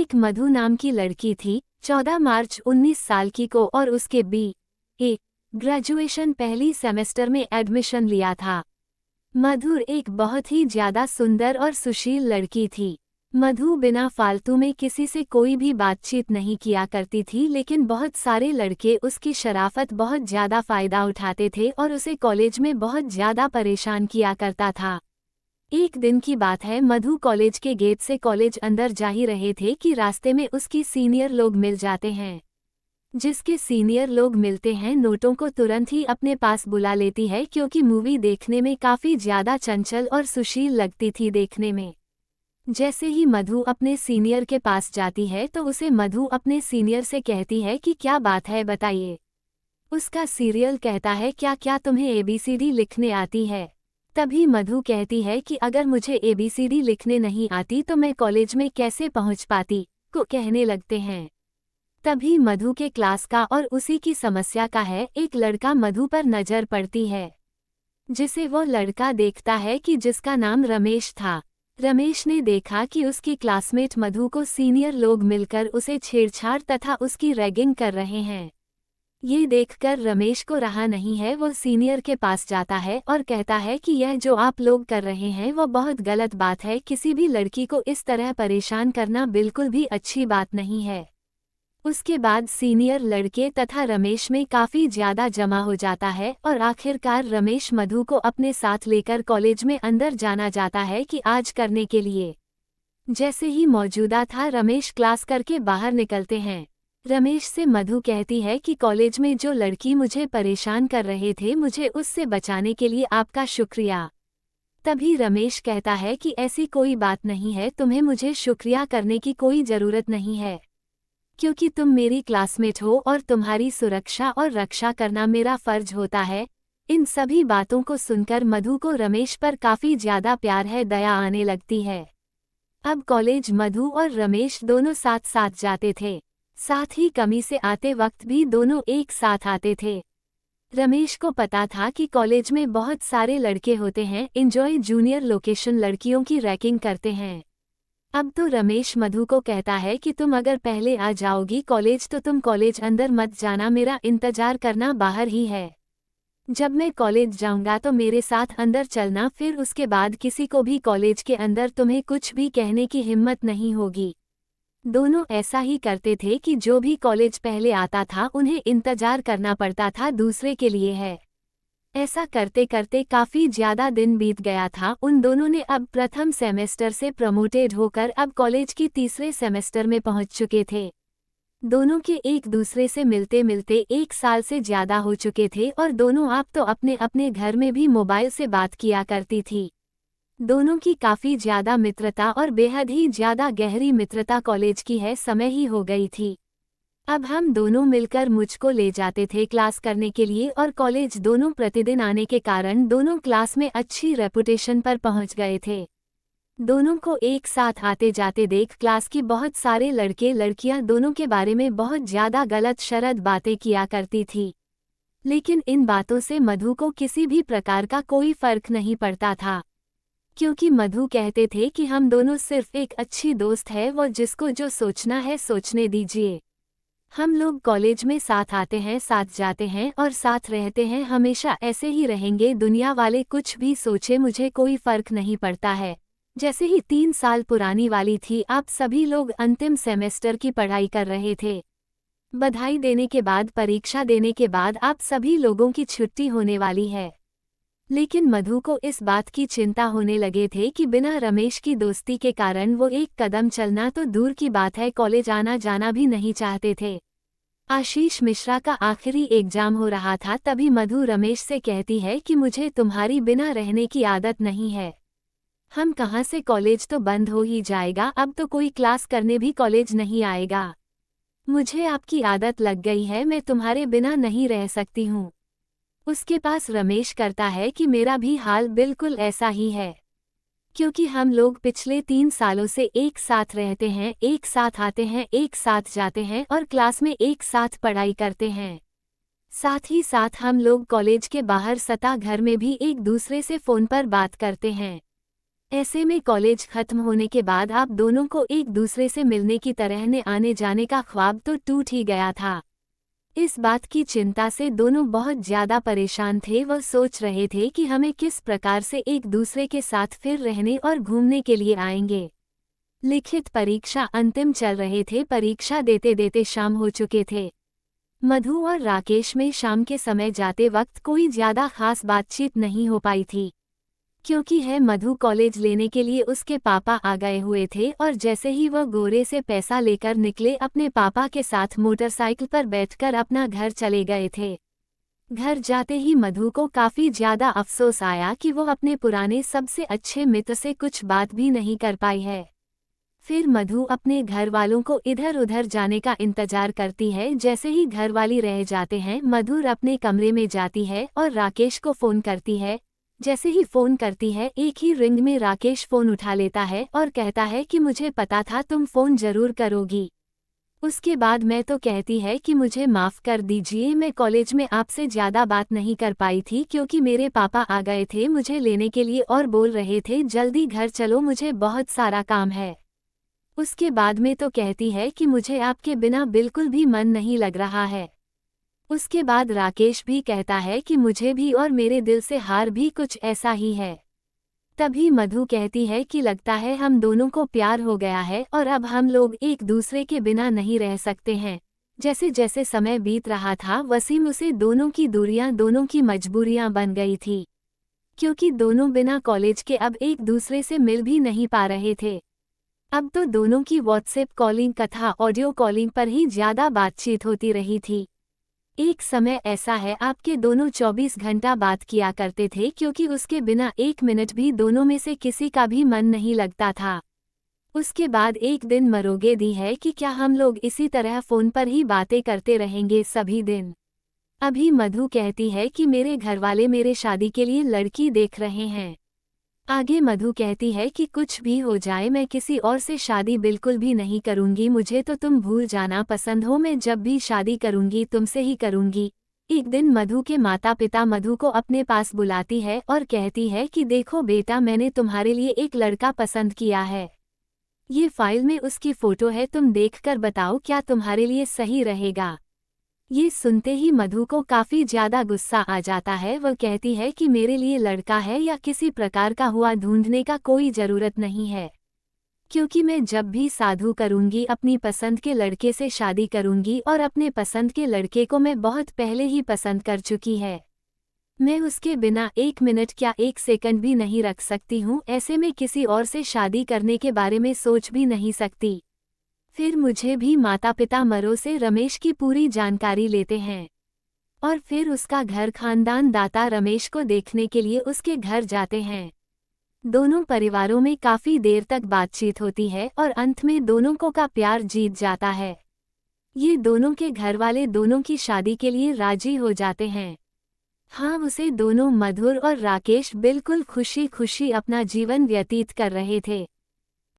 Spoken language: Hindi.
एक मधु नाम की लड़की थी, 14 मार्च 19 साल की को, और उसके BA ग्रेजुएशन पहली सेमेस्टर में एडमिशन लिया था। मधु एक बहुत ही ज्यादा सुंदर और सुशील लड़की थी। मधु बिना फालतू में किसी से कोई भी बातचीत नहीं किया करती थी, लेकिन बहुत सारे लड़के उसकी शराफत बहुत ज्यादा फायदा उठाते थे और उसे कॉलेज में बहुत ज्यादा परेशान किया करता था। एक दिन की बात है, मधु कॉलेज के गेट से कॉलेज अंदर जा ही रहे थे कि रास्ते में उसकी सीनियर लोग मिल जाते हैं। जिसके सीनियर लोग मिलते हैं, नोटों को तुरंत ही अपने पास बुला लेती है, क्योंकि मूवी देखने में काफ़ी ज़्यादा चंचल और सुशील लगती थी देखने में। जैसे ही मधु अपने सीनियर के पास जाती है तो उसे मधु अपने सीनियर से कहती है कि क्या बात है बताइए। उसका सीरियल कहता है क्या क्या तुम्हें ABCD लिखने आती है। तभी मधु कहती है कि अगर मुझे ABCD लिखने नहीं आती तो मैं कॉलेज में कैसे पहुंच पाती, को कहने लगते हैं। तभी मधु के क्लास का और उसी की समस्या का है एक लड़का मधु पर नजर पड़ती है, जिसे वो लड़का देखता है कि जिसका नाम रमेश था। रमेश ने देखा कि उसकी क्लासमेट मधु को सीनियर लोग मिलकर उसे छेड़छाड़ तथा उसकी रैगिंग कर रहे हैं। ये देखकर रमेश को रहा नहीं है, वो सीनियर के पास जाता है और कहता है कि यह जो आप लोग कर रहे हैं वो बहुत गलत बात है। किसी भी लड़की को इस तरह परेशान करना बिल्कुल भी अच्छी बात नहीं है। उसके बाद सीनियर लड़के तथा रमेश में काफ़ी ज़्यादा जमा हो जाता है और आखिरकार रमेश मधु को अपने साथ लेकर कॉलेज में अंदर जाना जाता है कि आज करने के लिए। जैसे ही मौजूदा था, रमेश क्लास करके बाहर निकलते हैं। रमेश से मधु कहती है कि कॉलेज में जो लड़की मुझे परेशान कर रहे थे, मुझे उससे बचाने के लिए आपका शुक्रिया। तभी रमेश कहता है कि ऐसी कोई बात नहीं है, तुम्हें मुझे शुक्रिया करने की कोई ज़रूरत नहीं है, क्योंकि तुम मेरी क्लासमेट हो और तुम्हारी सुरक्षा और रक्षा करना मेरा फर्ज होता है। इन सभी बातों को सुनकर मधु को रमेश पर काफ़ी ज़्यादा प्यार है, दया आने लगती है। अब कॉलेज मधु और रमेश दोनों साथ साथ जाते थे, साथ ही कमी से आते वक्त भी दोनों एक साथ आते थे। रमेश को पता था कि कॉलेज में बहुत सारे लड़के होते हैं, एंजॉय जूनियर लोकेशन लड़कियों की रैगिंग करते हैं। अब तो रमेश मधु को कहता है कि तुम अगर पहले आ जाओगी कॉलेज तो तुम कॉलेज अंदर मत जाना, मेरा इंतजार करना बाहर ही है। जब मैं कॉलेज जाऊंगा तो मेरे साथ अंदर चलना, फिर उसके बाद किसी को भी कॉलेज के अंदर तुम्हें कुछ भी कहने की हिम्मत नहीं होगी। दोनों ऐसा ही करते थे कि जो भी कॉलेज पहले आता था उन्हें इंतजार करना पड़ता था दूसरे के लिए है। ऐसा करते करते काफ़ी ज़्यादा दिन बीत गया था। उन दोनों ने अब प्रथम सेमेस्टर से प्रमोटेड होकर अब कॉलेज की तीसरे सेमेस्टर में पहुंच चुके थे। दोनों के एक दूसरे से मिलते मिलते 1 साल से ज़्यादा हो चुके थे और दोनों आप तो अपने अपने घर में भी मोबाइल से बात किया करती थी। दोनों की काफ़ी ज़्यादा मित्रता और बेहद ही ज़्यादा गहरी मित्रता कॉलेज की है समय ही हो गई थी। अब हम दोनों मिलकर मुझको ले जाते थे क्लास करने के लिए और कॉलेज दोनों प्रतिदिन आने के कारण दोनों क्लास में अच्छी रेपुटेशन पर पहुंच गए थे। दोनों को एक साथ आते जाते देख क्लास की बहुत सारे लड़के लड़कियां दोनों के बारे में बहुत ज़्यादा गलत शरद बातें किया करती थी, लेकिन इन बातों से मधु को किसी भी प्रकार का कोई फर्क नहीं पड़ता था, क्योंकि मधु कहते थे कि हम दोनों सिर्फ एक अच्छी दोस्त है, वो जिसको जो सोचना है सोचने दीजिए। हम लोग कॉलेज में साथ आते हैं, साथ जाते हैं और साथ रहते हैं, हमेशा ऐसे ही रहेंगे। दुनिया वाले कुछ भी सोचे मुझे कोई फर्क नहीं पड़ता है। जैसे ही 3 साल पुरानी वाली थी, आप सभी लोग अंतिम सेमेस्टर की पढ़ाई कर रहे थे। बधाई देने के बाद, परीक्षा देने के बाद आप सभी लोगों की छुट्टी होने वाली है। लेकिन मधु को इस बात की चिंता होने लगे थे कि बिना रमेश की दोस्ती के कारण वो एक कदम चलना तो दूर की बात है, कॉलेज आना जाना भी नहीं चाहते थे। आशीष मिश्रा का आखिरी एग्जाम हो रहा था, तभी मधु रमेश से कहती है कि मुझे तुम्हारी बिना रहने की आदत नहीं है। हम कहाँ से, कॉलेज तो बंद हो ही जाएगा, अब तो कोई क्लास करने भी कॉलेज नहीं आएगा। मुझे आपकी आदत लग गई है, मैं तुम्हारे बिना नहीं रह सकती हूँ। उसके पास रमेश करता है कि मेरा भी हाल बिल्कुल ऐसा ही है, क्योंकि हम लोग पिछले 3 सालों से एक साथ रहते हैं, एक साथ आते हैं, एक साथ जाते हैं और क्लास में एक साथ पढ़ाई करते हैं। साथ ही साथ हम लोग कॉलेज के बाहर सता घर में भी एक दूसरे से फ़ोन पर बात करते हैं। ऐसे में कॉलेज खत्म होने के बाद आप दोनों को एक दूसरे से मिलने की तरह आने जाने का ख्वाब तो टूट ही गया था। इस बात की चिंता से दोनों बहुत ज्यादा परेशान थे। वह सोच रहे थे कि हमें किस प्रकार से एक दूसरे के साथ फिर रहने और घूमने के लिए आएंगे। लिखित परीक्षा अंतिम चल रहे थे। परीक्षा देते देते शाम हो चुके थे। मधु और राकेश में शाम के समय जाते वक्त कोई ज्यादा खास बातचीत नहीं हो पाई थी, क्योंकि मधु कॉलेज लेने के लिए उसके पापा आ गए हुए थे और जैसे ही वह गोरे से पैसा लेकर निकले अपने पापा के साथ मोटरसाइकिल पर बैठकर अपना घर चले गए थे। घर जाते ही मधु को काफी ज्यादा अफसोस आया कि वो अपने पुराने सबसे अच्छे मित्र से कुछ बात भी नहीं कर पाई है। फिर मधु अपने घर वालों को इधर उधर जाने का इंतजार करती है। जैसे ही घर वाली रह जाते हैं, मधुर अपने कमरे में जाती है और राकेश को फोन करती है। जैसे ही फोन करती है, एक ही रिंग में राकेश फोन उठा लेता है और कहता है कि मुझे पता था तुम फोन जरूर करोगी। उसके बाद मैं तो कहती है कि मुझे माफ कर दीजिए, मैं कॉलेज में आपसे ज्यादा बात नहीं कर पाई थी क्योंकि मेरे पापा आ गए थे मुझे लेने के लिए और बोल रहे थे जल्दी घर चलो, मुझे बहुत सारा काम है। उसके बाद में तो कहती है कि मुझे आपके बिना बिल्कुल भी मन नहीं लग रहा है। उसके बाद राकेश भी कहता है कि मुझे भी और मेरे दिल से हार भी कुछ ऐसा ही है। तभी मधु कहती है कि लगता है हम दोनों को प्यार हो गया है और अब हम लोग एक दूसरे के बिना नहीं रह सकते हैं। जैसे जैसे समय बीत रहा था वसीम उसे दोनों की दूरियां दोनों की मजबूरियां बन गई थी, क्योंकि दोनों बिना कॉलेज के अब एक दूसरे से मिल भी नहीं पा रहे थे। अब तो दोनों की व्हाट्सएप कॉलिंग तथा ऑडियो कॉलिंग पर ही ज्यादा बातचीत होती रही थी। एक समय ऐसा है आपके दोनों 24 घंटा बात किया करते थे, क्योंकि उसके बिना एक मिनट भी दोनों में से किसी का भी मन नहीं लगता था। उसके बाद एक दिन मरोगे दी है कि क्या हम लोग इसी तरह फोन पर ही बातें करते रहेंगे सभी दिन। अभी मधु कहती है कि मेरे घरवाले मेरे शादी के लिए लड़की देख रहे हैं। आगे मधु कहती है कि कुछ भी हो जाए मैं किसी और से शादी बिल्कुल भी नहीं करूंगी, मुझे तो तुम भूल जाना पसंद हो, मैं जब भी शादी करूंगी तुमसे ही करूंगी। एक दिन मधु के माता पिता मधु को अपने पास बुलाती है और कहती है कि देखो बेटा, मैंने तुम्हारे लिए एक लड़का पसंद किया है। ये फाइल में उसकी फोटो है, तुम देखकर बताओ क्या तुम्हारे लिए सही रहेगा। ये सुनते ही मधु को काफी ज्यादा गुस्सा आ जाता है। वह कहती है कि मेरे लिए लड़का है या किसी प्रकार का हुआ ढूंढने का कोई जरूरत नहीं है, क्योंकि मैं जब भी साधु करूंगी अपनी पसंद के लड़के से शादी करूंगी और अपने पसंद के लड़के को मैं बहुत पहले ही पसंद कर चुकी है। मैं उसके बिना एक मिनट क्या एक सेकंड भी नहीं रख सकती हूँ। ऐसे में किसी और से शादी करने के बारे में सोच भी नहीं सकती। फिर मुझे भी माता पिता मरो से रमेश की पूरी जानकारी लेते हैं और फिर उसका घर खानदान दाता रमेश को देखने के लिए उसके घर जाते हैं। दोनों परिवारों में काफी देर तक बातचीत होती है और अंत में दोनों को का प्यार जीत जाता है। ये दोनों के घर वाले दोनों की शादी के लिए राजी हो जाते हैं। हाँ, उसे दोनों मधुर और राकेश बिल्कुल खुशी खुशी अपना जीवन व्यतीत कर रहे थे।